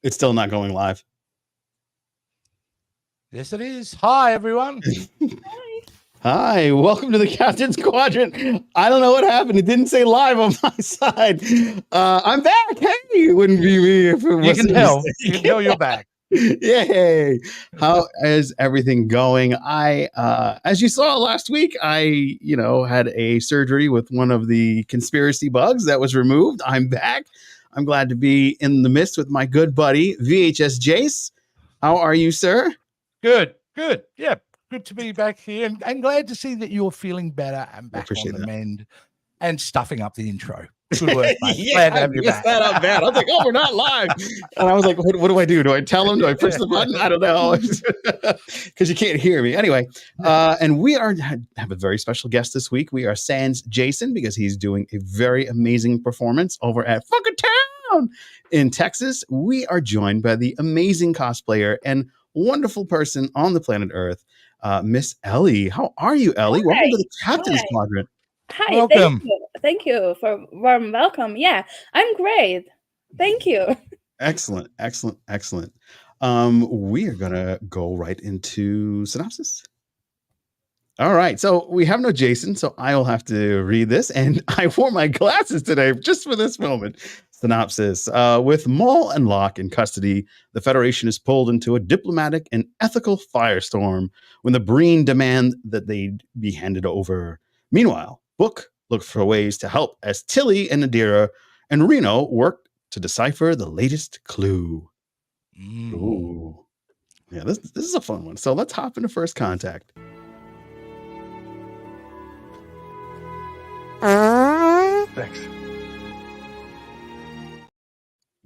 It's still not going live. Yes, it is. Hi, everyone. Hi, welcome to the Captains Quadrant. I don't know what happened. It didn't say live on my side. I'm back. Hey, it wouldn't be me if it wasn't. You can tell you're back. Yay. How is everything going? As you saw last week, I had a surgery with one of the conspiracy bugs that was removed. I'm back. I'm glad to be in the midst with my good buddy, VHS Jace. How are you, sir? Good. Yeah, good to be back here. And glad to see that you're feeling better and back on the mend and stuffing up the intro. Good work, mate. Yeah, glad to have you back. That up bad. I was like, oh, we're not live. And I was like, what do I do? Do I tell him? Do I push the button? I don't know. Because you can't hear me. Anyway, and we have a very special guest this week. We are sans Jason because he's doing a very amazing performance over at Fucking Town in Texas. We are joined by the amazing cosplayer and wonderful person on the planet Earth, Miss Ellie. How are you, Ellie? Hi. Welcome to the Captains Quadrant. Hi, welcome. Thank you for warm welcome. Yeah, I'm great. Thank you. Excellent. We are gonna go right into synopsis. All right, so we have no Jason, so I will have to read this, and I wore my glasses today just for this moment. Synopsis. With Maul and Locke in custody, the Federation is pulled into a diplomatic and ethical firestorm when the Breen demand that they be handed over. Meanwhile, Book looked for ways to help as Tilly and Nadira and Reno worked to decipher the latest clue. Ooh. Yeah, this is a fun one. So let's hop into First Contact. Thanks.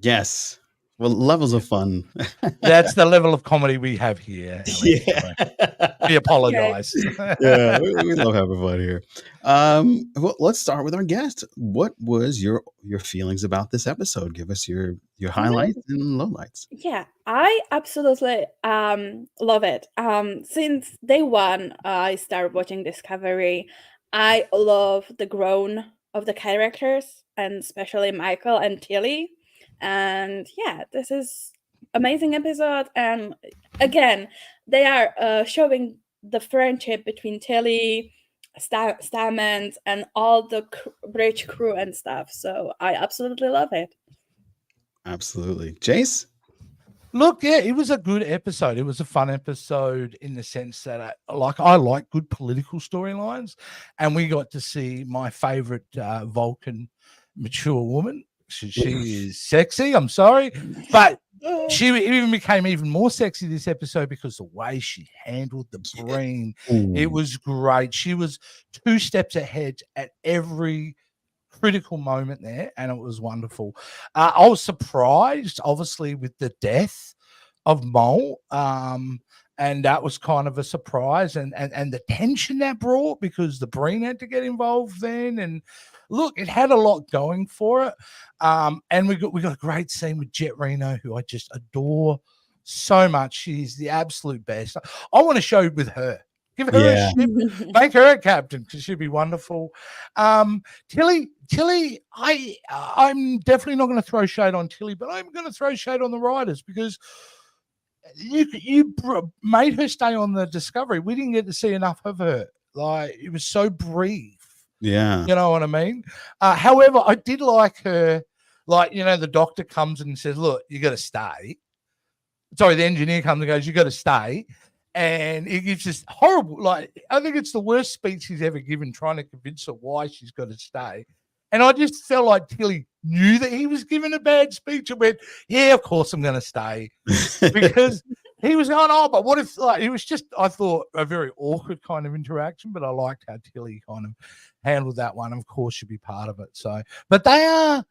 Yes. Well, levels of fun. That's the level of comedy we have here. Yeah. We apologize. Yeah, we love having fun here. Well, let's start with our guest. What was your feelings about this episode? Give us your highlights and lowlights. Yeah, I absolutely love it. Since day one, I started watching Discovery. I love the growth of the characters, and especially Michael and Tilly. And yeah, this is amazing episode. And again, they are showing the friendship between Tilly, Stamens, and all the bridge crew and stuff. So I absolutely love it. Absolutely. Jace? Look, yeah, it was a good episode. It was a fun episode in the sense that I like good political storylines, and we got to see my favorite Vulcan mature woman. She is sexy. I'm sorry, but she even became even more sexy this episode because the way she handled the Breen, it was great. She was 2 steps ahead at every critical moment there, and it was wonderful. I was surprised, obviously, with the death of Mole, and that was kind of a surprise, and the tension that brought because the Breen had to get involved then, and look, it had a lot going for it. And we got a great scene with Jet Reno, who I just adore so much. She's the absolute best. I want to show with her. Give her a ship, make her a captain because she'd be wonderful. Tilly, I'm definitely not going to throw shade on Tilly, but I'm going to throw shade on the writers because you made her stay on the Discovery. We didn't get to see enough of her. Like, it was so brief. Yeah. You know what I mean? However, I did like her. Like, the doctor comes and says, look, you got to stay. Sorry, the engineer comes and goes, you got to stay. And it gives this horrible, like, I think it's the worst speech he's ever given, trying to convince her why she's got to stay. And I just felt like Tilly knew that he was giving a bad speech and went, yeah, of course I'm going to stay. Because he was going, oh, but what if, like, it was just, I thought, a very awkward kind of interaction, but I liked how Tilly kind of handled that one. Of course, she'd be part of it. So, but they are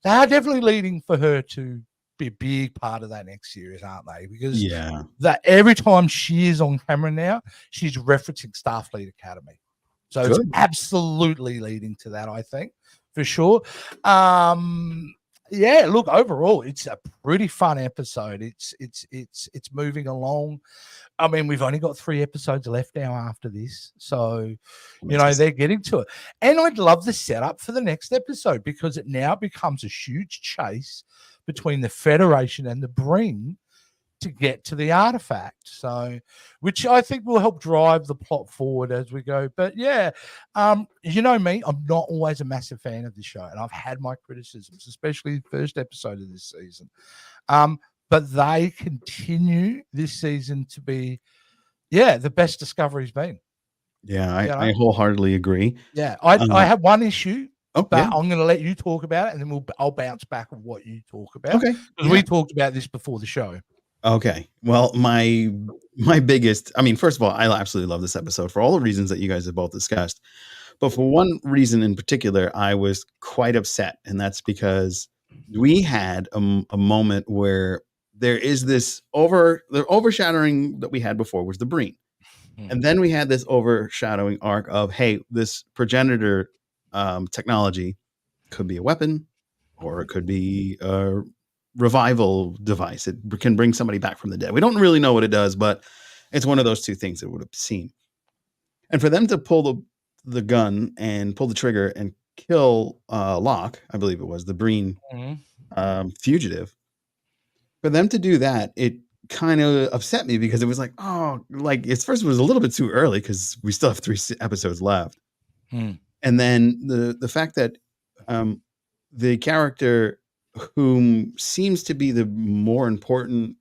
definitely leading for her to be a big part of that next series, aren't they? Because that every time she is on camera now, she's referencing Starfleet Academy. So it's absolutely leading to that, I think, for sure. Yeah, look, overall, it's a pretty fun episode. It's moving along. I mean, we've only got 3 episodes left now after this. So, they're getting to it. And I'd love the setup for the next episode because it now becomes a huge chase between the Federation and the Breen to get to the artifact. So, which I think will help drive the plot forward as we go. But yeah, you know me, I'm not always a massive fan of the show, and I've had my criticisms, especially the first episode of this season. But they continue this season to be, the best Discovery's been. Yeah, I wholeheartedly agree. Yeah, I have one issue, but yeah. I'm going to let you talk about it, and then I'll bounce back on what you talk about. Okay, because we talked about this before the show. Okay, well, my biggest, I mean, first of all, I absolutely love this episode for all the reasons that you guys have both discussed. But for one reason in particular, I was quite upset, and that's because we had a moment where there is this the overshadowing that we had before was the Breen. And then we had this overshadowing arc of, hey, this progenitor technology could be a weapon, or it could be a revival device. It can bring somebody back from the dead. We don't really know what it does, but it's one of those two things it would have seen. And for them to pull the gun and pull the trigger and kill Locke, I believe it was, the Breen fugitive, for them to do that, it kind of upset me because it was like, oh, like at first it was a little bit too early because we still have 3 episodes left. And then the fact that the character whom seems to be the more important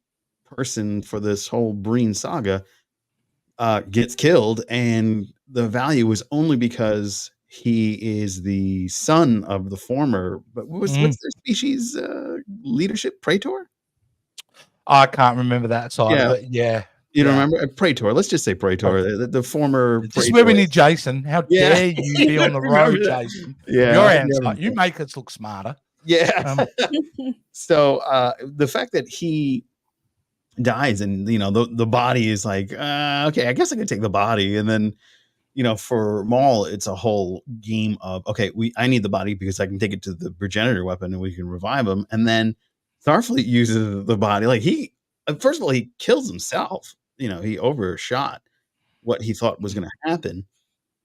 person for this whole Breen saga gets killed, and the value was only because he is the son of the former, but what's their species leadership, Praetor? I can't remember that side of it. Yeah. You don't remember? Praetor. Let's just say Praetor. The former. This is where we need Jason. How dare you be on the road, Jason? Yeah. Your answer. You make us look smarter. Yeah. So the fact that he dies and, you know, the body is like, okay, I guess I could take the body. And then, you know, for Maul, it's a whole game of, okay, I need the body because I can take it to the progenitor weapon and we can revive him. And then Starfleet uses the body. Like first of all, he kills himself. You know, he overshot what he thought was going to happen.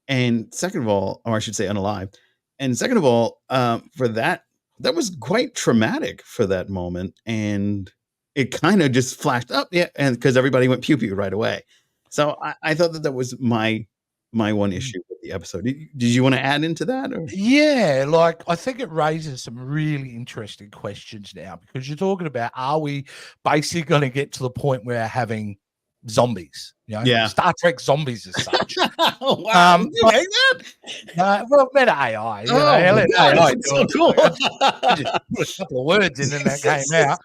And second of all, or I should say unalive. And second of all, for that was quite traumatic for that moment. And it kind of just flashed up. Yeah. And because everybody went pew pew right away. So I thought that was my one issue with the episode. Did you want to add into that? Or? Yeah, like I think it raises some really interesting questions now because you're talking about, are we basically going to get to the point where having zombies? You know, Star Trek zombies as such. Wow, did you make that? Well, meta AI. You know, AI so cool. Just put a couple of words in and that came out.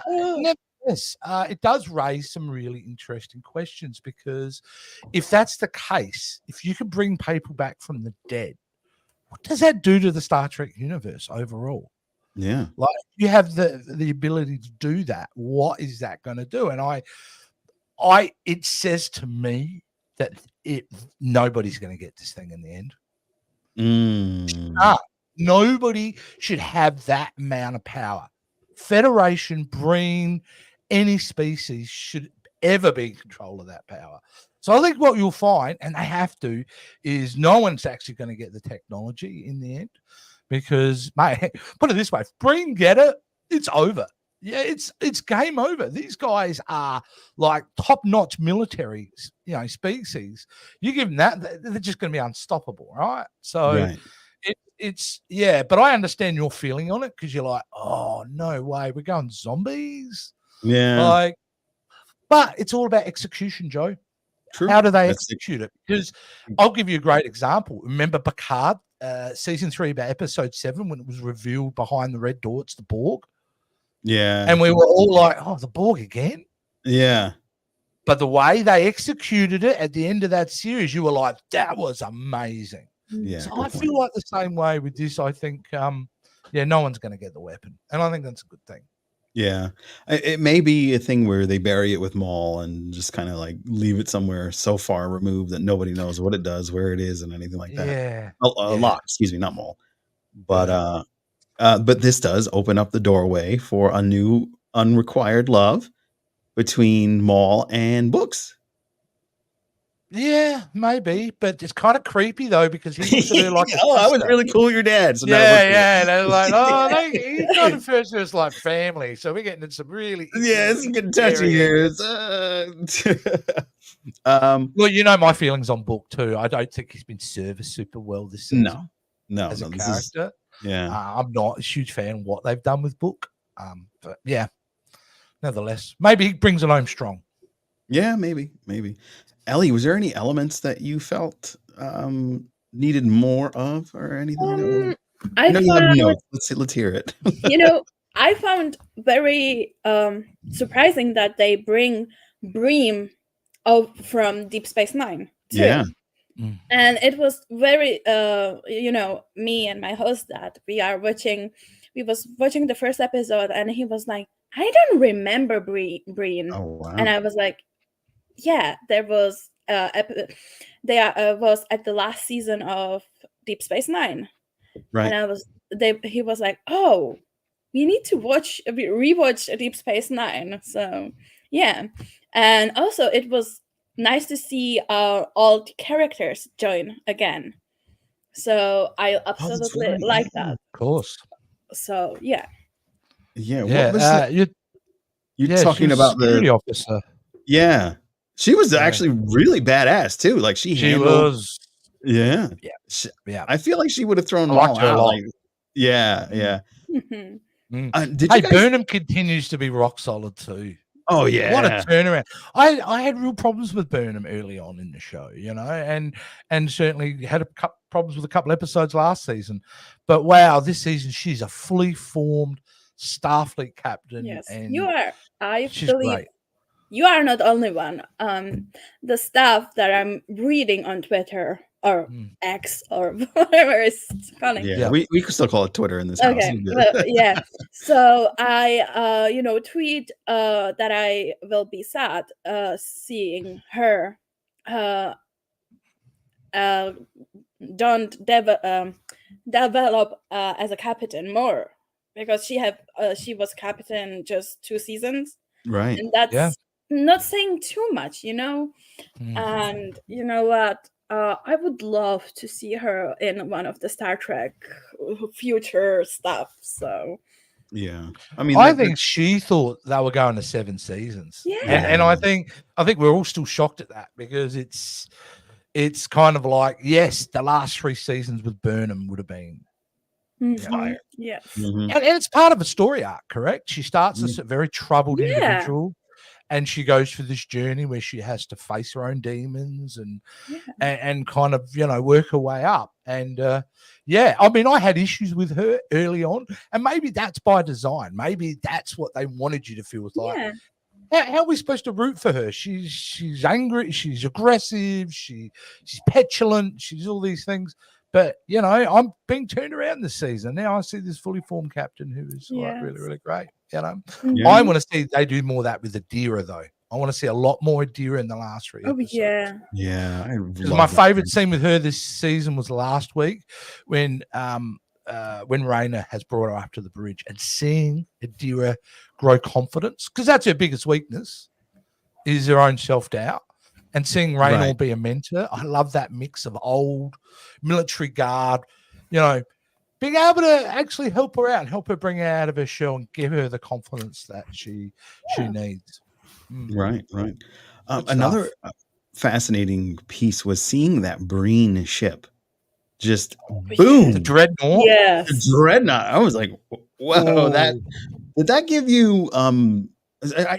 Nevertheless, it does raise some really interesting questions because if that's the case, if you can bring people back from the dead, what does that do to the Star Trek universe overall? Yeah, like you have the ability to do that. What is that going to do? And it says to me that nobody's going to get this thing in the end. Nobody should have that amount of power. Federation, Breen, any species should ever be in control of that power. So I think what you'll find, and they have to, is no one's actually going to get the technology in the end because, mate, put it this way, if Breen get it, it's over. Yeah, it's game over. These guys are like top-notch military, species. You give them that, they're just going to be unstoppable, right? So it's but I understand your feeling on it because you're like, oh, no way, we're going zombies. Yeah. But it's all about execution, Joe. True. How do they execute it? Because I'll give you a great example. Remember Picard, season 3, about episode 7, when it was revealed behind the red door, it's the Borg. Yeah. And we were all like, oh, the Borg again? Yeah. But the way they executed it at the end of that series, you were like, that was amazing. Yeah. So I feel like the same way with this. I think, no one's going to get the weapon. And I think that's a good thing. Yeah. It may be a thing where they bury it with Maul and just kind of like leave it somewhere so far removed that nobody knows what it does, where it is, and anything like that. Yeah. A lot, excuse me, not Maul. But but this does open up the doorway for a new unrequited love between Maul and Books. Yeah, maybe, but it's kind of creepy though because he looks at her like a I was sister. really cool with your dad. So now Yeah, we're cool. yeah. They're like, oh, he kind of refers to us like family. So we're getting into some really Yeah, it's getting touchy here. Well, you know my feelings on Book too. I don't think he's been serviced super well this season no, as a this character. I'm not a huge fan of what they've done with Book. But yeah, nevertheless, maybe he brings it home strong. Yeah, maybe. Ellie, was there any elements that you felt needed more of or anything? I know you have notes. Let's hear it. I found very surprising that they bring Bream from Deep Space Nine too. Yeah. And it was very me and my host that we was watching the first episode, and he was like, I don't remember Breen. Oh, wow. And I was like, yeah, there was was at the last season of Deep Space Nine. Right. And he was like, oh, we need to rewatch Deep Space Nine. So yeah. And also it was nice to see all the characters join again. So I absolutely like that. Of course. So yeah. Yeah. What was you're talking about the security officer. Yeah. She was actually really badass too. Like she was. Yeah. Yeah. I feel like she would have thrown them all out. Like, yeah. Burnham continues to be rock solid too. Oh yeah, what a turnaround! I had real problems with Burnham early on in the show, and certainly had problems with a couple episodes last season. But wow, this season she's a fully formed Starfleet captain. Yes, and you are. I she's believe great. You are not only one. The stuff that I'm reading on Twitter or X or whatever it's calling. Yeah, we could still call it Twitter in this house. Okay, yeah. So I, tweet that I will be sad seeing her don't develop as a captain more, because she was captain just 2 seasons, right? And that's not saying too much, And you know what? I would love to see her in one of the Star Trek future stuff. So, yeah, I mean, I think she thought they were going to 7 seasons. Yeah, and I think we're all still shocked at that, because it's kind of like, yes, the last 3 seasons with Burnham would have been fire. Yes, Mm-hmm. And it's part of a story arc, correct? She starts as a very troubled individual. And she goes through this journey where she has to face her own demons and kind of, work her way up. And I mean, I had issues with her early on, and maybe that's by design. Maybe that's what they wanted you to feel. It's like, how are we supposed to root for her? She's angry, she's aggressive, she's petulant, she's all these things. But I'm being turned around this season. Now I see this fully formed captain who is like really, really great. I want to see they do more of that with Adira, though. I want to see a lot more Adira in the last 3 episodes. Yeah. My favorite scene with her this season was last week when Raina has brought her up to the bridge, and seeing Adira grow confidence, because that's her biggest weakness, is her own self-doubt. And seeing Raynor be a mentor, I love that mix of old military guard, being able to actually help her out, help her bring her out of her shell, and give her the confidence that she needs. Right. Another fascinating piece was seeing that Breen ship just boom, the Dreadnought. Yes, the Dreadnought. I was like, whoa, did that give you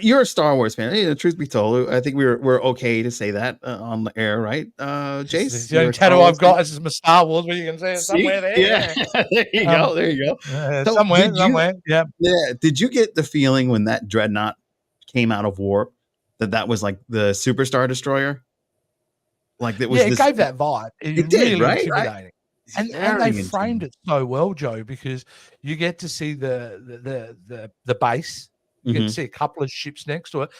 you're a Star Wars fan. Hey, the truth be told, I think we're okay to say that on the air, right? Jace, the only tattoo I've got is my Star Wars, but you can say it somewhere there. Yeah. There you go. So somewhere. Yeah. Did you get the feeling when that Dreadnought came out of warp that was like the Superstar Destroyer? Like it was. It gave that vibe. It did, really right? Intimidating. And they framed it so well, Joe, because you get to see the base. You can see a couple of ships next to it,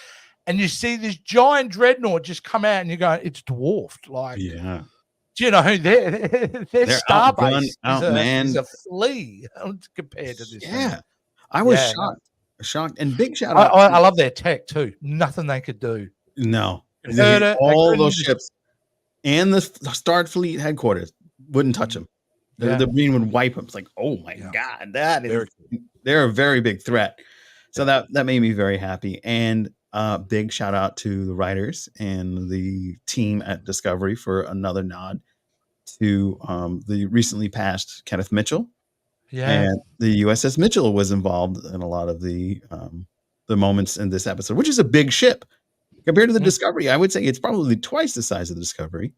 and you see this giant dreadnought just come out, and you go, it's dwarfed. Like, do you know their star base is a flea compared to this? Yeah, I was shocked, and big shout out. I love their tech too. Nothing they could do. No, all those ships. and the Starfleet headquarters wouldn't touch them. The Marine would wipe them. It's like, oh my God, they're a very big threat. So that made me very happy. And big shout out to the writers and the team at Discovery for another nod to the recently passed Kenneth Mitchell. Yeah. And the USS Mitchell was involved in a lot of the moments in this episode, which is a big ship compared to the Discovery. I would say it's probably twice the size of the Discovery.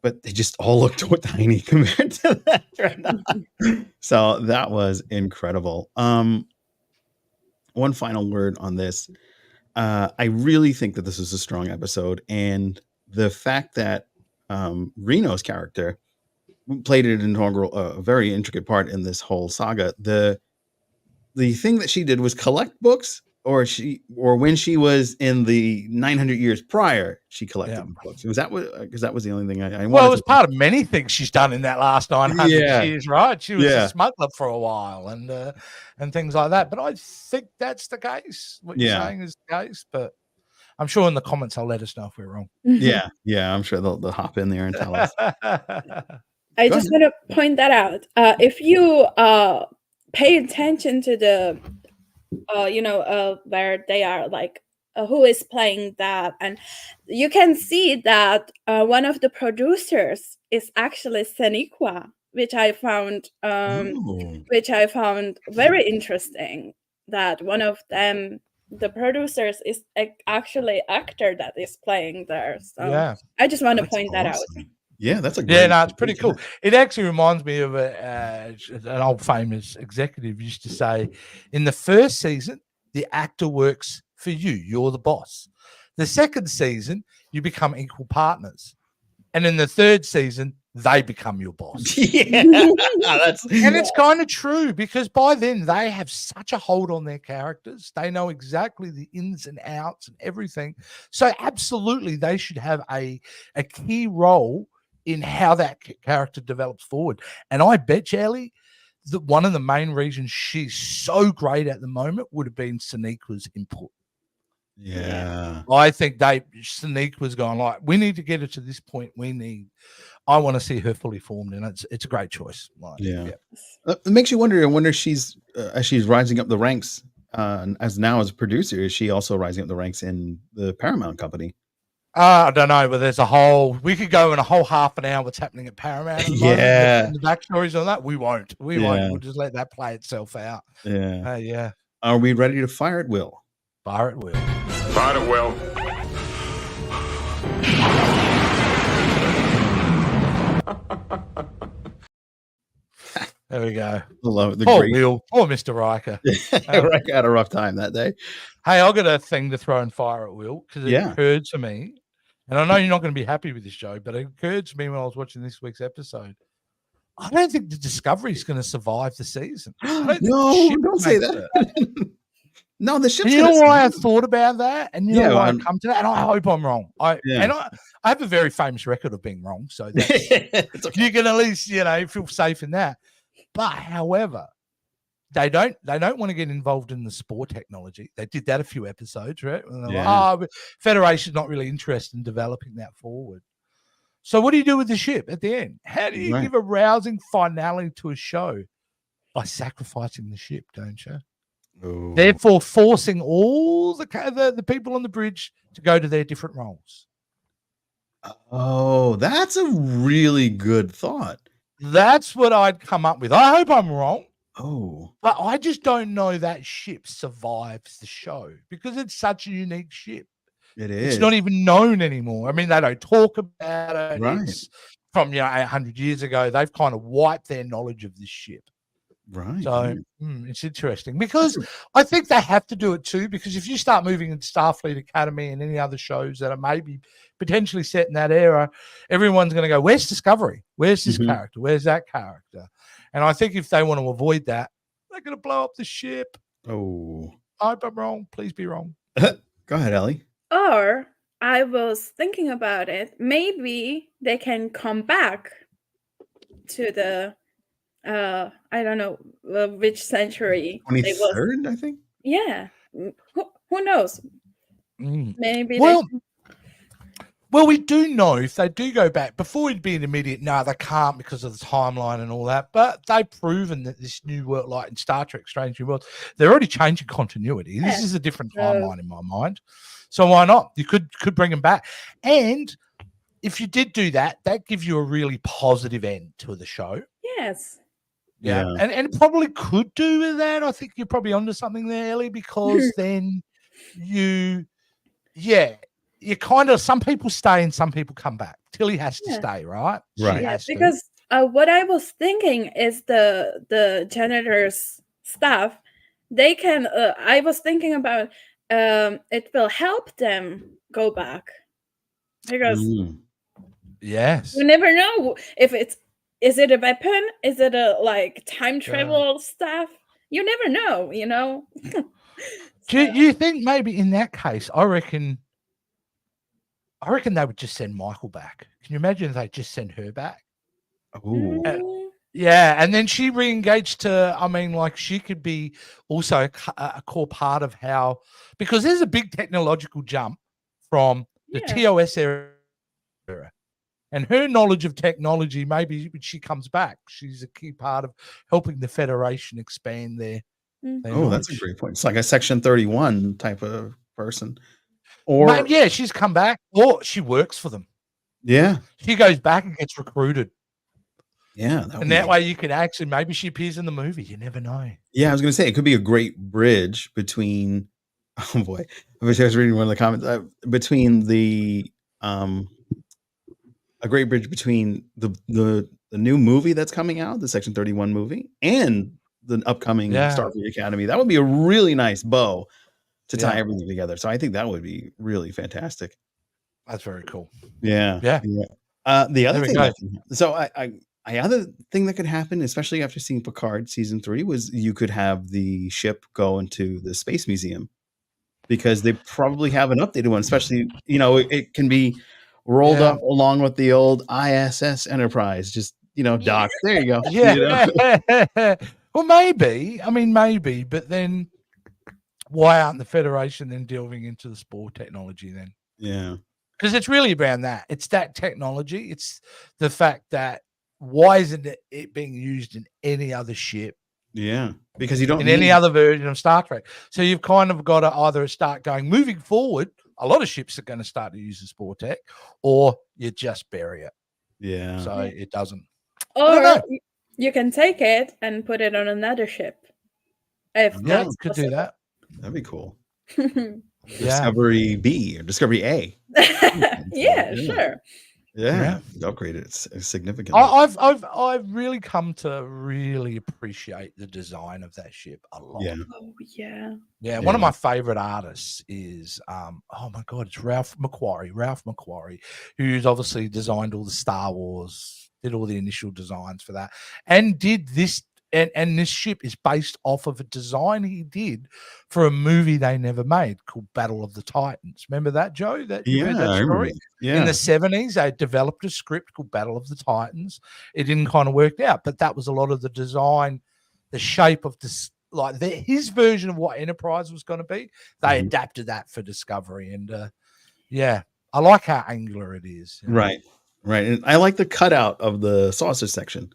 But they just all look tiny compared to that right. So that was incredible. One final word on this. I really think that this is a strong episode, and the fact that Reno's character played an integral, a very intricate part in this whole saga. The thing that she did was collect books, or when she was in the 900 years prior, she collected books. Was that because that was the only thing I wanted. Well, it was part of many things she's done in that last 900 years, right? She was a smuggler for a while and things like that. But I think that's the case. What you're saying is the case, but I'm sure in the comments they'll let us know if we're wrong. Yeah, I'm sure they'll hop in there and tell us. I just want to point that out. If you pay attention to the, where they are, like, who is playing that, and you can see that one of the producers is actually Sonequa, which I found very interesting. That one of them, the producers, is actually actor that is playing there. So I just want to point that out. Yeah, that's a great. It's pretty cool. It actually reminds me of an old famous executive used to say, in the first season, the actor works for you. You're the boss. The second season, you become equal partners. And in the third season, they become your boss. And it's kind of true, because by then they have such a hold on their characters. They know exactly the ins and outs and everything. So absolutely, they should have a key role in how that character develops forward. And I bet you, Ellie, that one of the main reasons she's so great at the moment would have been Sonequa's input. I think Sonequa's gone, like, we need to get her to this point. I want to see her fully formed, and it's a great choice. It makes you wonder. I wonder if she's as she's rising up the ranks as a producer, is she also rising up the ranks in the Paramount company? I don't know, but we could go in a whole half an hour what's happening at Paramount at the moment, and the backstories on that. We won't. We'll just let that play itself out. Are we ready to fire at will? Fire at will. Fire at will. There we go. I love it. Poor Mr. Riker. Riker had a rough time that day. Hey, I've got a thing to throw in fire at will, because it occurred to me, and I know you're not going to be happy with this show, but it occurred to me when I was watching this week's episode. I don't think the Discovery is going to survive the season. No, don't say that. No, the ship's. You know why I thought about that, and you know why I come to that, and I hope I'm wrong. I have a very famous record of being wrong, so you can at least feel safe in that. But however, they don't want to get involved in the spore technology. They did that a few episodes, right? And they're like, Federation's not really interested in developing that forward. So what do you do with the ship at the end? How do you give a rousing finale to a show? By sacrificing the ship, don't you? Oh. Therefore, forcing all the people on the bridge to go to their different roles. Oh, that's a really good thought. That's what I'd come up with. I hope I'm wrong. Oh. But I just don't know that ship survives the show, because it's such a unique ship. It is. It's not even known anymore. I mean, they don't talk about it. Right. It's from 800 years ago. They've kind of wiped their knowledge of this ship. Right. So it's interesting, because I think they have to do it too, because if you start moving into Starfleet Academy and any other shows that are maybe potentially set in that era, everyone's going to go, where's Discovery? Where's this character? Where's that character? And I think if they want to avoid that, they're going to blow up the ship. Oh. I hope I'm wrong. Please be wrong. Go ahead, Ellie. Or I was thinking about it. Maybe they can come back to the I don't know which century. 23rd, I think. Yeah. Who knows? Maybe. Well, we do know if they do go back, before it'd be an immediate, no, they can't because of the timeline and all that. But they've proven that this new world, like in Star Trek, Strange New Worlds, they're already changing continuity. This is a different timeline in my mind. So why not? You could bring them back. And if you did do that, that gives you a really positive end to the show. Yes. Yeah. And probably could do with that. I think you're probably onto something there, Ellie, because then you kind of, some people stay and some people come back. Tilly has to stay, right? Right. Yeah, because what I was thinking is the janitor's staff, they can, I was thinking about it will help them go back. Because yes, you never know if is it a weapon? Is it a like time travel stuff? You never know, you know. Do you think maybe in that case, I reckon they would just send Michael back. Can you imagine if they just send her back? Oh, yeah, and then she re-engaged to, I mean, like she could be also a core part of how, because there's a big technological jump from the TOS era. And her knowledge of technology, maybe when she comes back, she's a key part of helping the Federation expand their oh, that's a great point. It's like a Section 31 type of person. Or maybe, she's come back, or she works for them. Yeah. She goes back and gets recruited. Yeah. And that way you can actually, maybe she appears in the movie. You never know. Yeah, I was going to say, it could be a great bridge between, oh boy, I wish I was reading one of the comments, between the, a great bridge between the new movie that's coming out, the Section 31 movie, and the upcoming Starfleet Academy. That would be a really nice bow to tie everything together. So I think that would be really fantastic. That's very cool. Yeah. The other thing, other thing that could happen, especially after seeing Picard season 3, was you could have the ship go into the Space Museum, because they probably have an updated one, especially, you know, it can be rolled up along with the old ISS Enterprise, just, you know, docked. There you go. Yeah. You know? Well, maybe. I mean, maybe, but then why aren't the Federation then delving into the spore technology then? Yeah. Because it's really around that. It's that technology. It's the fact that why isn't it being used in any other ship? Yeah, because you don't in any other version of Star Trek. So you've kind of got to either start going, moving forward, a lot of ships are going to start to use the spore tech, or you just bury it. Yeah. So it doesn't. Or you can take it and put it on another ship. If that's could do that. That'd be cool. Discovery B or Discovery A. Sure. Yeah, upgrade it significantly. I've really come to really appreciate the design of that ship a lot. Yeah. Oh yeah. Yeah. One of my favorite artists is oh my god, it's Ralph McQuarrie, who's obviously designed all the Star Wars, did all the initial designs for that, and did this. And this ship is based off of a design he did for a movie they never made called Battle of the Titans. Remember that, Joe? That you heard that story? In the 70s, they developed a script called Battle of the Titans. It didn't kind of work out, but that was a lot of the design, the shape of this, like his version of what Enterprise was going to be. They adapted that for Discovery, and I like how angular it is. You know? Right. And I like the cutout of the saucer section.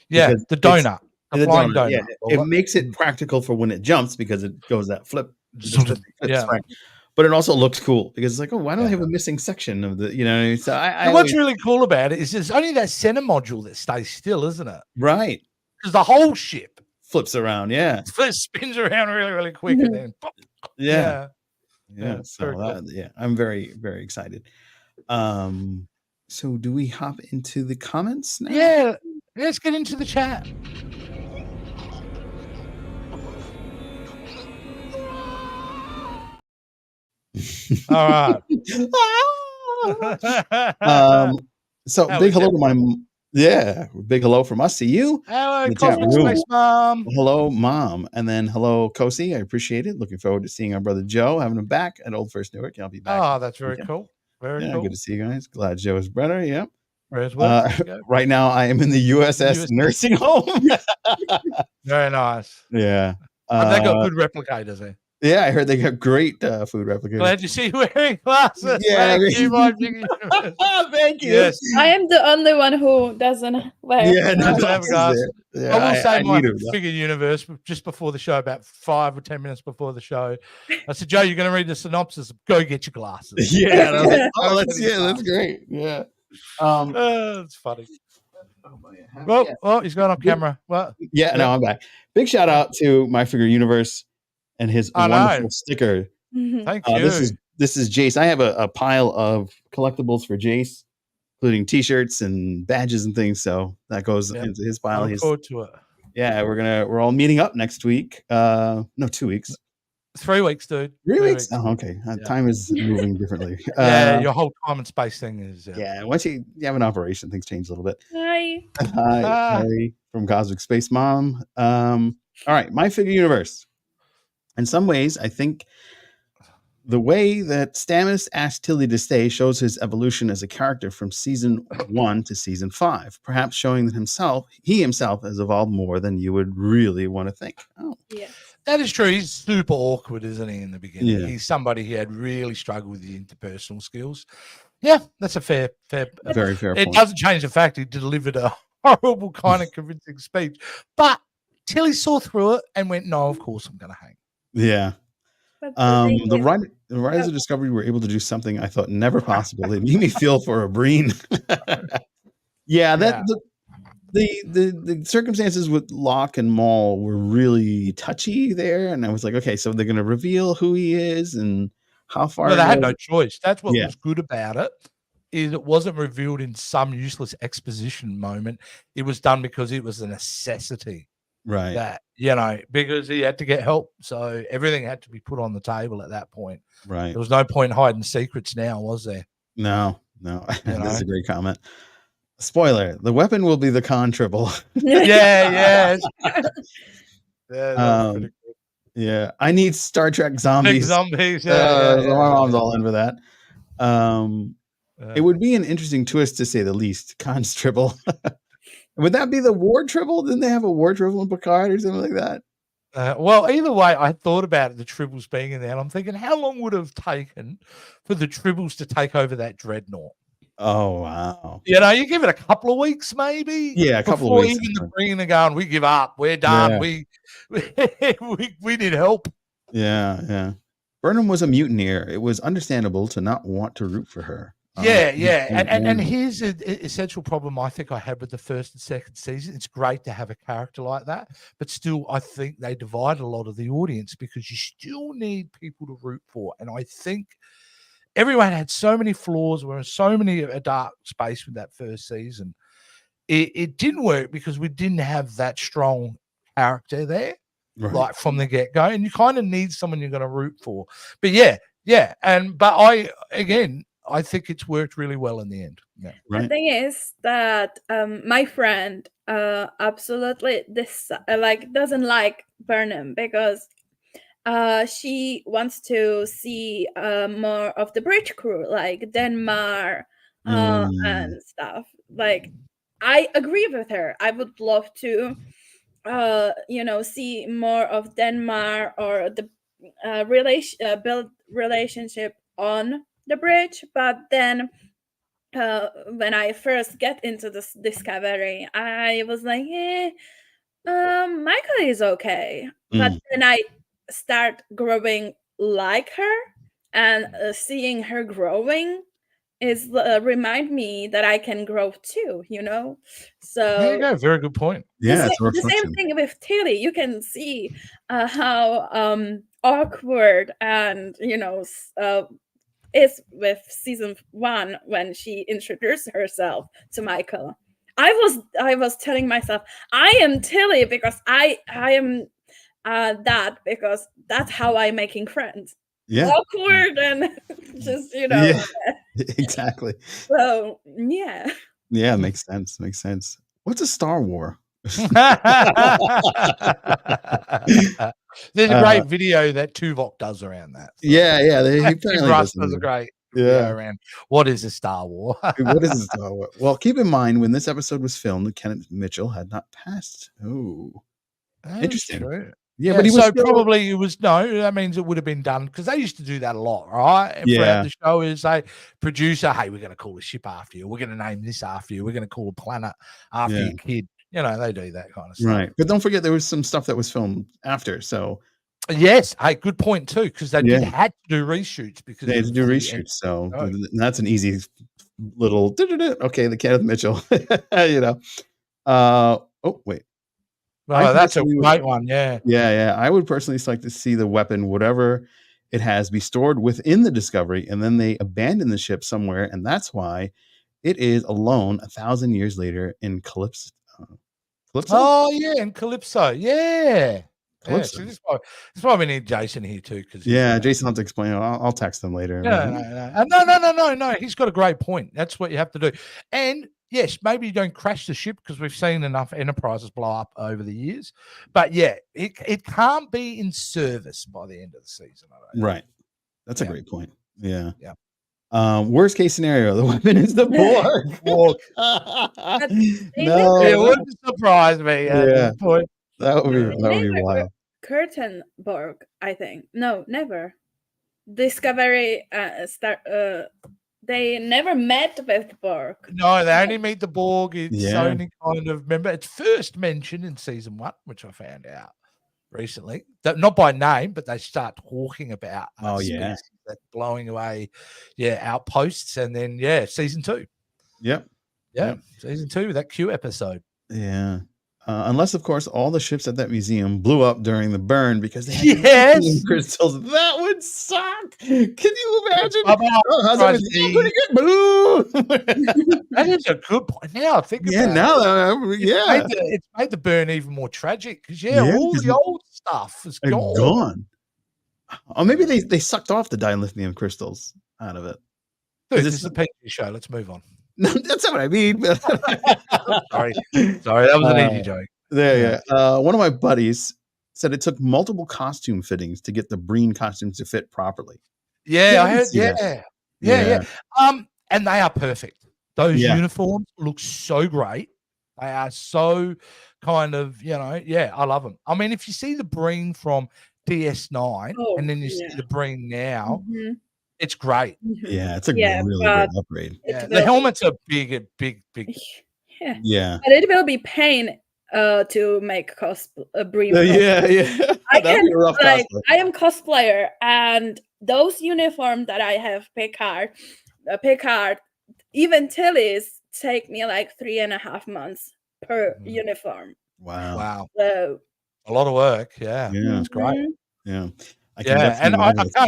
Yeah, the donut. The flying donut. Yeah, it makes it practical for when it jumps, because it goes that flip. Right. But it also looks cool because it's like, oh, why don't I have a missing section of the, you know? So what's really cool about it is it's only that center module that stays still, isn't it? Right. Because the whole ship flips around. Yeah. It spins around really, really quick, and then yeah. So I'm very, very excited. So do we hop into the comments now? Yeah. Let's get into the chat. All right. So big hello to big hello from us to you. Hello, Space Mom. Hello, Mom. And then hello, Kosi. I appreciate it. Looking forward to seeing our brother Joe, having him back at Old First Newark. I'll be back. Oh, that's very cool. Very cool. Good to see you guys. Glad Joe is better. Yeah. Well. Right now, I am in the USS nursing home. Very nice. Yeah. They got good replicators there. Yeah, I heard they got great food replicators. Glad you see you wearing glasses. Yeah, Thank you, my big universe. Thank you. Yes. I am the only one who doesn't wear. Yeah, no Doesn't have glasses glasses. there. Yeah, I will say my need 'em, though. figure universe just before the show, about 5 or 10 minutes before the show. I said, Joe, you're going to read the synopsis. Go get your glasses. Yeah, and I was like, Go that's get his that's glasses. great. Yeah. It's funny. Well, he's going on camera. Well, Yeah, no, I'm back. Big shout out to My Figure Universe and his I know. wonderful sticker. Thank you. This is Jace. I have a pile of collectibles for Jace, including T-shirts and badges and things. So that goes into his pile. I look forward to it. Yeah, we're all meeting up next week. No, 2 weeks. 3 weeks, dude. 3 weeks. Oh, okay. Time is moving differently. Your whole time and space thing is. Yeah, once you have an operation, things change a little bit. Hi. Hi, Harry from Cosmic Space Mom. All right, My Figure Universe. In some ways, I think the way that Stamets asked Tilly to stay shows his evolution as a character from season 1 to season 5, perhaps showing that he himself has evolved more than you would really want to think. Oh, yeah. That is true. He's super awkward, isn't he, in the beginning? Yeah. He's somebody who had really struggled with the interpersonal skills. Yeah, that's a very fair point. It doesn't change the fact he delivered a horrible kind of convincing speech. But Tilly saw through it and went, no, of course I'm going to hang. Yeah. But The writers of Discovery were able to do something I thought never possible. They made me feel for a Breen. The circumstances with Locke and Maul were really touchy there, and I was like, okay, so they're going to reveal who he is and how far. No, they had no choice. That's what was good about it. Is it wasn't revealed in some useless exposition moment. It was done because it was a necessity. Right. That, because he had to get help. So everything had to be put on the table at that point. Right. There was no point hiding secrets now, was there? No. That's a great comment. Spoiler, the weapon will be the con triple. Yeah. Yeah. I need Star Trek zombies. Big zombies. My mom's all in for that. It would be an interesting twist to say the least. Cons triple. Would that be the War Tribble? Didn't they have a War Tribble in Picard or something like that? Well, either way, I thought about the Tribbles being in there, and I'm thinking, how long would it have taken for the Tribbles to take over that dreadnought? Oh, wow. You give it a couple of weeks, maybe. Yeah, a couple of weeks. Even the Breen are going, we give up. We're done. Yeah. We need help. Yeah. Burnham was a mutineer. It was understandable to not want to root for her. And here's an essential problem I think I had with the first and second season. It's great to have a character like that, but still I think they divide a lot of the audience because you still need people to root for. And I think everyone had so many flaws. We're in so many a dark space with that first season. It didn't work because we didn't have that strong character there, like from the get-go. And you kind of need someone you're going to root for. But I think it's worked really well in the end. Yeah. The thing is that my friend absolutely doesn't like Burnham because she wants to see more of the bridge crew, like Denmark and stuff. Like, I agree with her. I would love to, see more of Denmark or the build relationship on the bridge. But then when I first get into this Discovery, I was like, Michael is okay. But then I start growing like her, and seeing her growing is remind me that I can grow too, So there you go. Very good point. Yeah, the same thing with Tilly. You can see how awkward and is with season 1 when she introduced herself to Michael. I was telling myself, I am Tilly because I am that because that's how I'm making friends. Yeah. Awkward and just Yeah, exactly. So yeah. Yeah, makes sense. What's a Star War? There's a great video that Tuvok does around that. So. Yeah. He apparently does a great video around what is a Star War. What is a Star War? Well, keep in mind when this episode was filmed, Kenneth Mitchell had not passed. Oh, interesting. True. Yeah, but he was so still, probably it was that means it would have been done because they used to do that a lot, right? And throughout the show is say, producer, hey, we're going to call the ship after you. We're going to name this after you. We're going to call a planet after your kid. They do that kind of stuff. Right. But don't forget there was some stuff that was filmed after. So yes, hey, good point too, because they had to do reshoots because they had to do reshoots. So that's an easy little okay, the Kenneth Mitchell. Oh wait. Oh, that's a great one. Yeah. Yeah. I would personally like to see the weapon, whatever it has, be stored within the Discovery, and then they abandon the ship somewhere, and that's why it is alone 1,000 years later in Calypso. Oh yeah, in Calypso. Yeah. Calypso. Yeah, so this is why we need Jason here too. Because Jason will have to explain it. I'll text him later. No. He's got a great point. That's what you have to do. And yes, maybe you don't crash the ship because we've seen enough Enterprises blow up over the years. But yeah, it can't be in service by the end of the season. Right. That's a great point. Yeah. Yeah. Worst case scenario, the weapon is the Borg. No, it wouldn't surprise me. Yeah. That would be wild. Curtain Borg, I think. No, never. Discovery they never met with Borg. No, they only meet the Borg. It's only kind of, remember, it's first mentioned in season 1, which I found out recently. Not by name, but they start talking about that blowing away outposts, and then season 2. Yep. Season 2 with that Q episode. Yeah. Unless, of course, all the ships at that museum blew up during the burn because they had crystals. That would suck. Can you imagine? Pretty good. That is a good point. Now think about it. It's made the burn even more tragic because all the old stuff is gone. Or maybe they sucked off the dilithium crystals out of it. Dude, this is a PG show. Let's move on. No, that's not what I mean. Sorry, that was an easy joke. One of my buddies said it took multiple costume fittings to get the Breen costumes to fit properly. Yeah, I heard. Yeah. And they are perfect. Those uniforms look so great. They are so kind of, I love them. I mean, if you see the Breen from DS9 and then you see the Breen now. Mm-hmm. It's great. Yeah, it's a really great upgrade. The helmets are big. Yeah. But it will be pain to make Breen. I am cosplayer, and those uniforms that I have Picard, even Tilly's take me like 3.5 months per uniform. Wow. So a lot of work. Yeah. It's great. Yeah. I can't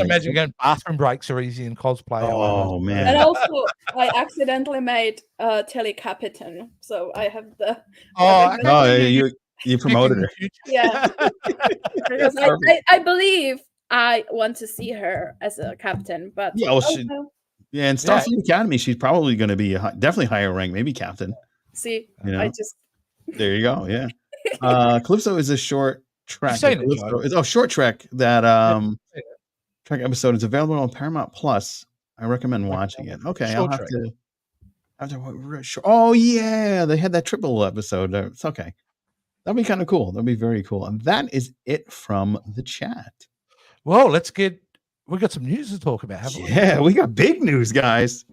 imagine getting bathroom breaks are easy in cosplay. Oh man! And also, I accidentally made Tilly Captain, so I have the. You promoted her. Yeah, because I believe I want to see her as a captain, but in Starfleet Academy, she's probably going to be definitely higher rank, maybe captain. See, There you go. Yeah, Calypso is a short Trek. Short Trek. That Trek episode is available on Paramount Plus. I recommend watching it. Okay, I'll have to. Oh yeah, they had that triple episode. It's okay. That'd be kind of cool. That'd be very cool. And that is it from the chat. Well, we got some news to talk about, haven't we? Yeah, we got big news, guys.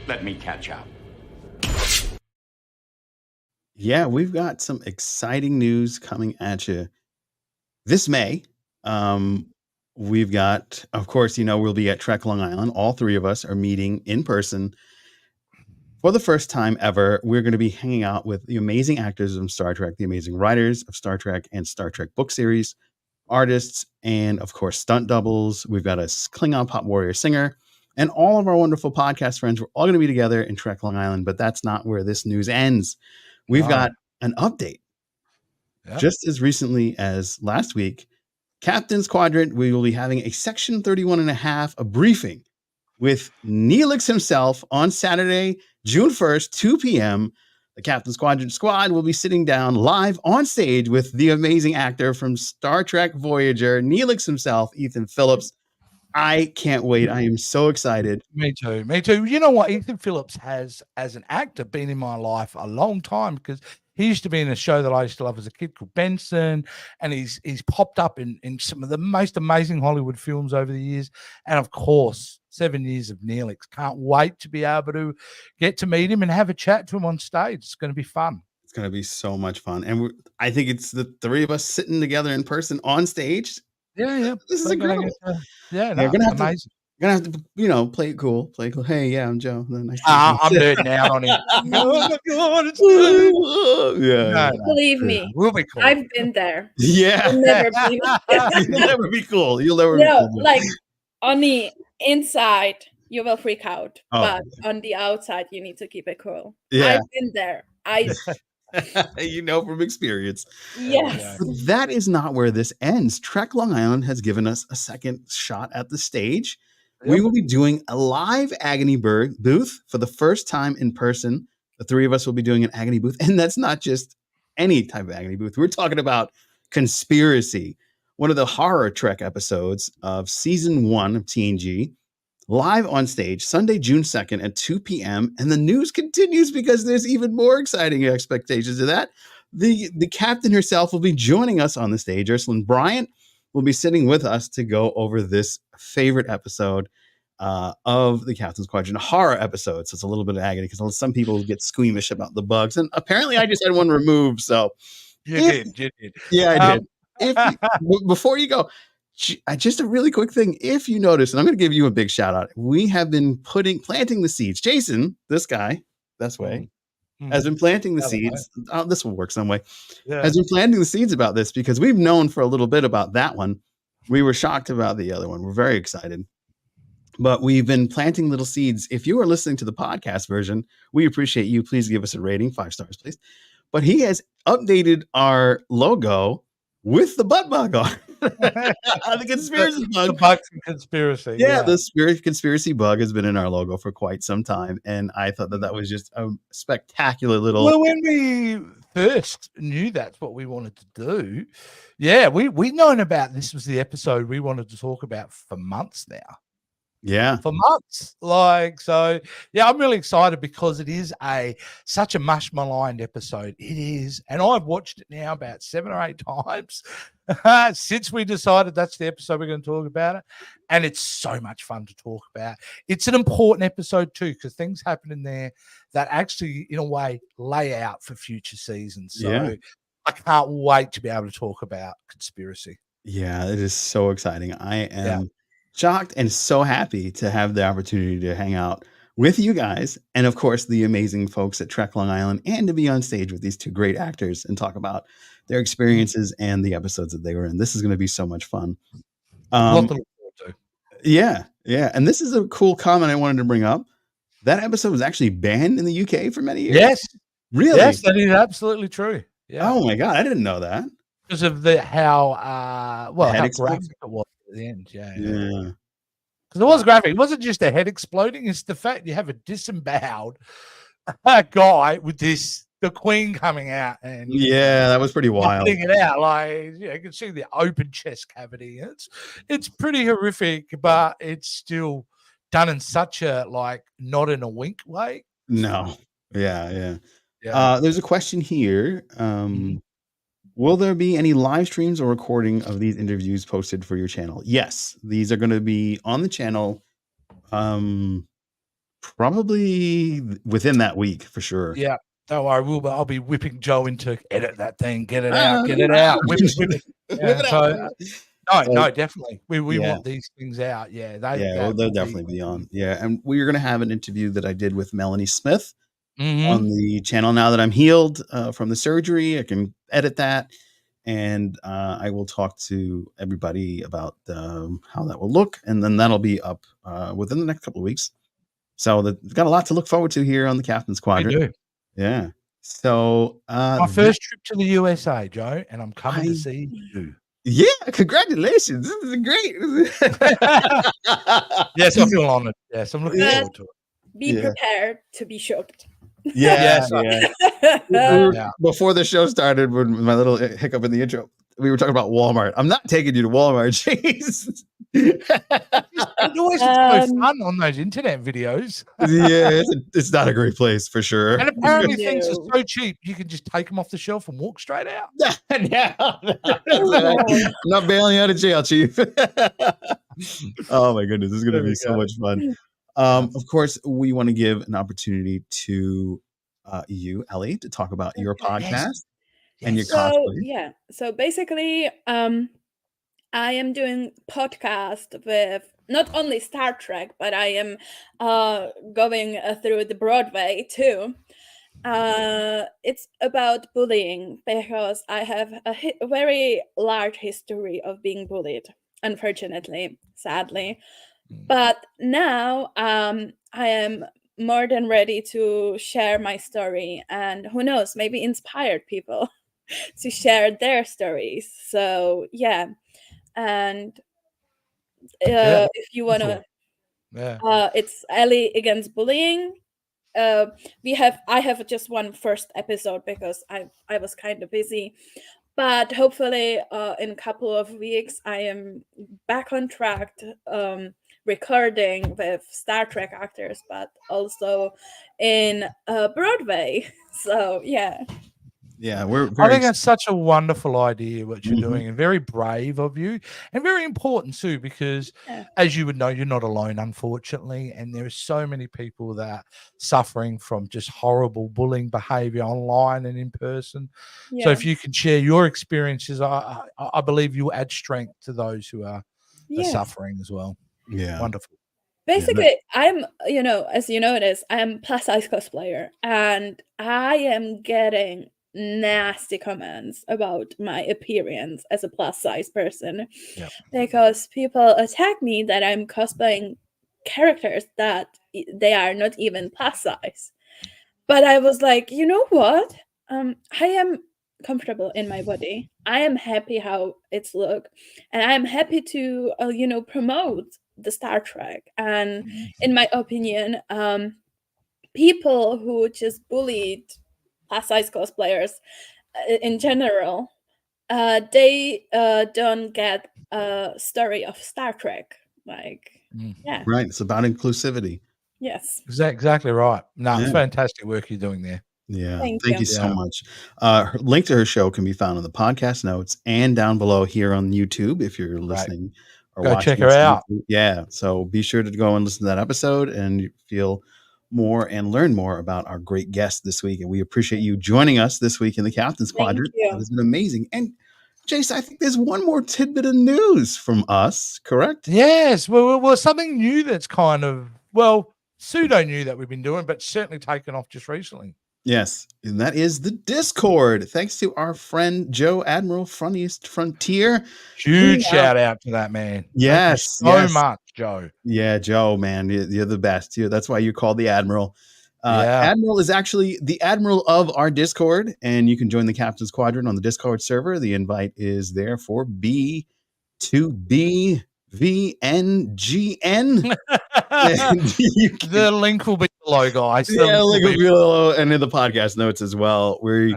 Let me catch up. Yeah, we've got some exciting news coming at you this May. We've got, of course, we'll be at Trek Long Island. All three of us are meeting in person for the first time ever. We're going to be hanging out with the amazing actors of Star Trek, the amazing writers of Star Trek and Star Trek book series, artists, and of course, stunt doubles. We've got a Klingon pop warrior singer, and all of our wonderful podcast friends. We're all going to be together in Trek Long Island, but that's not where this news ends. We've got an update. Yep. Just as recently as last week, Captains Quadrant, we will be having a Section 31.5, a briefing with Neelix himself on Saturday, June 1st, 2 p.m. The Captains Quadrant squad will be sitting down live on stage with the amazing actor from Star Trek Voyager, Neelix himself, Ethan Phillips. I can't wait. I am so excited. Me too. Me too. You know what? Ethan Phillips has, as an actor, been in my life a long time because he used to be in a show that I used to love as a kid called Benson, and he's popped up in some of the most amazing Hollywood films over the years. And of course, 7 years of Neelix. Can't wait to be able to get to meet him and have a chat to him on stage. It's going to be fun. It's going to be so much fun. And I think it's the three of us sitting together in person on stage. Yeah. This is We're gonna incredible. you're gonna have amazing. You're going to have to, play it cool. Play it cool. Hey, yeah, I'm Joe. Nice to I'm meet you. nerding out on him. Oh my God, it's Yeah. Believe me, we'll be cool. I've been there. Yeah. You'll never be. You'll never be cool. You'll never No, be cool. like on the inside, you will freak out, Oh. but on the outside, you need to keep it cool. Yeah. I've been there. From experience. Yes. But that is not where this ends. Trek Long Island has given us a second shot at the stage. We will be doing a live Agony booth for the first time in person. The three of us will be doing an Agony booth. And that's not just any type of Agony booth. We're talking about Conspiracy, one of the horror Trek episodes of season 1 of TNG, live on stage Sunday, June 2nd at 2 p.m. And the news continues because there's even more exciting expectations of that. The captain herself will be joining us on the stage. Ursula Bryant will be sitting with us to go over this favorite episode of the Captains Quadrant, a horror episode. So it's a little bit of agony because some people get squeamish about the bugs. And apparently I just had one removed. So you did. Yeah, I did. Before you go, just a really quick thing. If you notice, and I'm going to give you a big shout out, we have been planting the seeds. Jason, this guy, this way, has been planting the seeds. Oh, this will work some way. Yeah. Has been planting the seeds about this because we've known for a little bit about that one. We were shocked about the other one. We're very excited. But we've been planting little seeds. If you are listening to the podcast version, we appreciate you. Please give us a rating, 5 stars, please. But he has updated our logo with the butt bug on. The conspiracy bug. The bugs and conspiracy. Yeah, the spirit conspiracy bug has been in our logo for quite some time. And I thought that was just a spectacular little. Well, when we first knew that's what we wanted to do, we'd known about this was the episode we wanted to talk about for months now. Yeah, for months. I'm really excited because it is such a much maligned episode. It is, and I've watched it now about 7 or 8 times since we decided that's the episode we're going to talk about it, and it's so much fun to talk about. It's an important episode too because things happen in there that actually, in a way, lay out for future seasons. So I can't wait to be able to talk about Conspiracy. Yeah, it is so exciting. I am shocked and so happy to have the opportunity to hang out with you guys and, of course, the amazing folks at Trek Long Island and to be on stage with these 2 great actors and talk about their experiences and the episodes that they were in. This is going to be so much fun. Yeah. And this is a cool comment I wanted to bring up. That episode was actually banned in the UK for many years. Yes. Really? Yes, that is absolutely true. Yeah. Oh, my God. I didn't know that. Because of how graphic it was at the end. Yeah. Because it was graphic. It wasn't just a head exploding. It's the fact you have a disemboweled guy with the Queen coming out and that was pretty wild. It out you can see the open chest cavity. It's pretty horrific, but it's still done in such a not in a wink way. No. Yeah. There's a question here. Will there be any live streams or recording of these interviews posted for your channel? Yes, these are going to be on the channel probably within that week for sure. Yeah. Don't worry, I'll be whipping Joe into edit that thing, get it out, whip it. No, definitely. We want these things out. Yeah, they'll definitely be on. Yeah, and we're going to have an interview that I did with Melanie Smith. On the channel. Now that I'm healed from the surgery, I can edit that, and I will talk to everybody about how that will look, and then that'll be up within the next couple of weeks. So we've got a lot to look forward to here on the Captains Quadrant. Yeah. So my first trip to the USA, Joe, and I'm coming to see you. Yeah, congratulations! This is great. Yes, I feel honored. Yes, I'm looking forward to it. Be prepared to be shocked. Before the show started, with my little hiccup in the intro, we were talking about Walmart. I'm not taking you to Walmart, Chase. It always looks so fun on those internet videos. Yeah, it's not a great place for sure. And apparently things are No. so cheap, you can just take them off the shelf and walk straight out. Yeah. I'm not bailing out of jail, Chief. Oh my goodness, this is going to There be we so go. much fun. Of course, we want to give an opportunity to you, Ellie, to talk about your podcast and your Yes. cosplay. So basically, I am doing podcast with not only Star Trek, but I am going through the Broadway too. It's about bullying because I have a very large history of being bullied, unfortunately, sadly. But now I am more than ready to share my story, and who knows, maybe inspired people to share their stories. So yeah, and Yeah. if you wanna, Yeah. it's Ellie against bullying. I have just one first episode because I was kind of busy, but hopefully in a couple of weeks I am back on track recording with Star Trek actors, but also in Broadway. So yeah. Yeah, we're I very think that's such a wonderful idea what you're Mhm. doing, and very brave of you, and very important too, because Yeah. as you would know, you're not alone, unfortunately, and there are so many people that are suffering from just horrible bullying behavior online and in person. So Yeah. if you can share your experiences, I believe you add strength to those who are Yes. suffering as well. Yeah. Wonderful. Basically, I'm, as you notice, I'm plus size cosplayer, and I am getting nasty comments about my appearance as a plus size person Yep. because people attack me that I'm cosplaying characters that they are not even plus size. But I was like, you know what? I am comfortable in my body. I am happy how it's look, and I am happy to, promote the Star Trek. And in my opinion, people who just bullied plus size cosplayers in general, they don't get a story of Star Trek. Like, yeah, Right. It's about inclusivity. yes. Exactly right. No, it's Yeah. fantastic work you're doing there. Yeah. Thank Thank you. you so Yeah. much. Her link to her show can be found in the podcast notes and down below here on YouTube if you're listening or Go watching. check her this on out. YouTube. Yeah. So be sure to go and listen to that episode and feel more and learn more about our great guest this week. And we appreciate you joining us this week in the Captains Quadrant. you. That has been amazing. And Jace, I think there's one more tidbit of news from us, correct? Yes, well, something new that's kind of, pseudo new that we've been doing, but certainly taken off just recently. Yes, and that is the Discord. Thanks to our friend Joe Admiral Funniest Frontier. Huge shout out to that man. Yes, Thank you so yes. much, Joe. Yeah, Joe, man, you're the best. That's why you're called the Admiral. Yeah. Admiral is actually the Admiral of our Discord, and you can join the Captain's Quadrant on the Discord server. The invite is there for B2BVNGN. The link will be below, guys. Yeah, link will be below and in the podcast notes as well. Okay.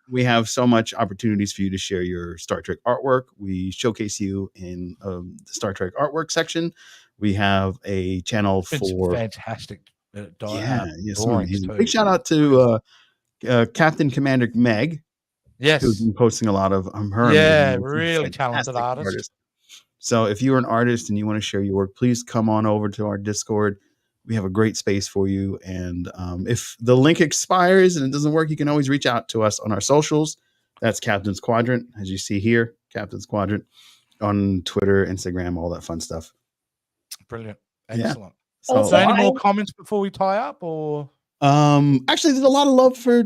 We have so much opportunities for you to share your Star Trek artwork. We showcase you in the Star Trek artwork section. We have a channel for fantastic. Drawings. Big shout out to Captain Commander Meg. Yes, who's been posting a lot of her. Yeah, amazing, really talented fantastic artist. So if you're an artist and you want to share your work, please come on over to our Discord. We have a great space for you. And if the link expires and it doesn't work, you can always reach out to us on our socials. That's Captain's Quadrant, as you see here, Captain's Quadrant on Twitter, Instagram, all that fun stuff. Brilliant. Excellent. Yeah. So any more comments before we tie up, or? Actually, there's a lot of love for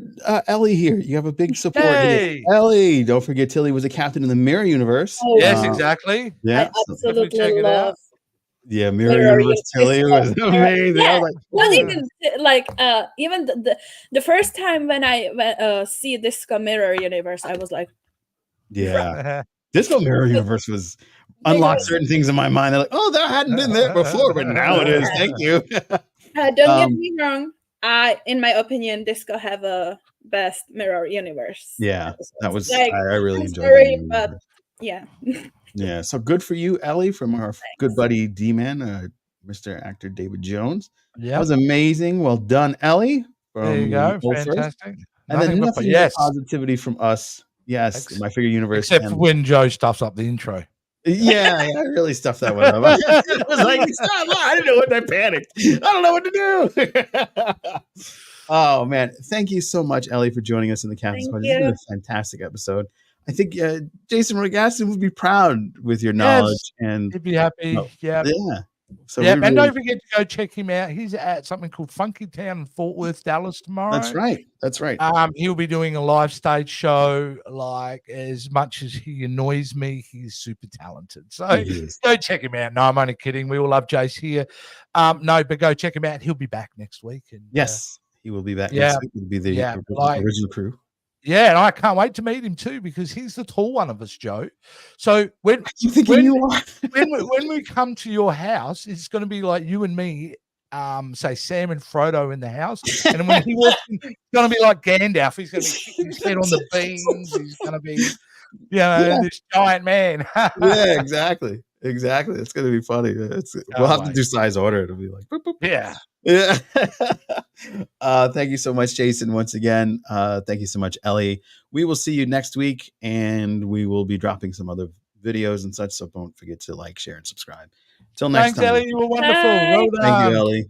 Ellie here. You have a big support here. Ellie, don't forget Tilly was a captain in the Mirror Universe. Oh, yes, exactly. Yeah, I absolutely love. Yeah, Mirror Universe Tilly was amazing. Yeah, I was like, not even like even the first time when I see Disco Mirror Universe, I was like, yeah, Disco Mirror Universe was unlocked certain things in my mind. They're like, oh, that hadn't been there before, but now it is. Thank you. Don't get me wrong. In my opinion, Disco have a best Mirror Universe. Yeah, that was like, I really enjoyed sorry, it. but yeah. Yeah. So good for you, Ellie, from our good buddy D-Man, Mr. Actor David Jones. That was amazing. Well done, Ellie. There you go. First. Fantastic. And then but nothing but positivity from us. Yes, My Figure Universe. Except for when Joe stuffs up the intro. Yeah, I really stuffed that one up. I was like, stop! I didn't know what. I panicked. I don't know what to do. Oh man, thank you so much, Ellie, for joining us in the Captain's Quadrant. This has been a fantastic episode. I think Jason Rogaston would be proud with your knowledge, and he'd be happy. Yeah. So and don't forget to go check him out. He's at something called Funky Town in Fort Worth, Dallas tomorrow. That's right. He'll be doing a live stage show. Like, as much as he annoys me, he's super talented. So go check him out. No, I'm only kidding. We all love Jace here. No, but go check him out. He'll be back next week. And yes, he will be back next week. He'll be the original crew. Yeah, and I can't wait to meet him too, because he's the tall one of us, Joe. So when we come to your house, it's going to be like you and me, say Sam and Frodo in the house, and when he walks in, it's going to be like Gandalf. He's going to be kicking his head on the beams. He's going to be, this giant man. Yeah, exactly. It's going to be funny. We'll have to do size order. It'll be like, boop, boop. Yeah. Thank you so much, Jason, once again. Thank you so much, Ellie. We will see you next week, and we will be dropping some other videos and such, so don't forget to like, share, and subscribe. Till next time. Thanks, Ellie. You were wonderful. Bye. Well done. Thank you, Ellie.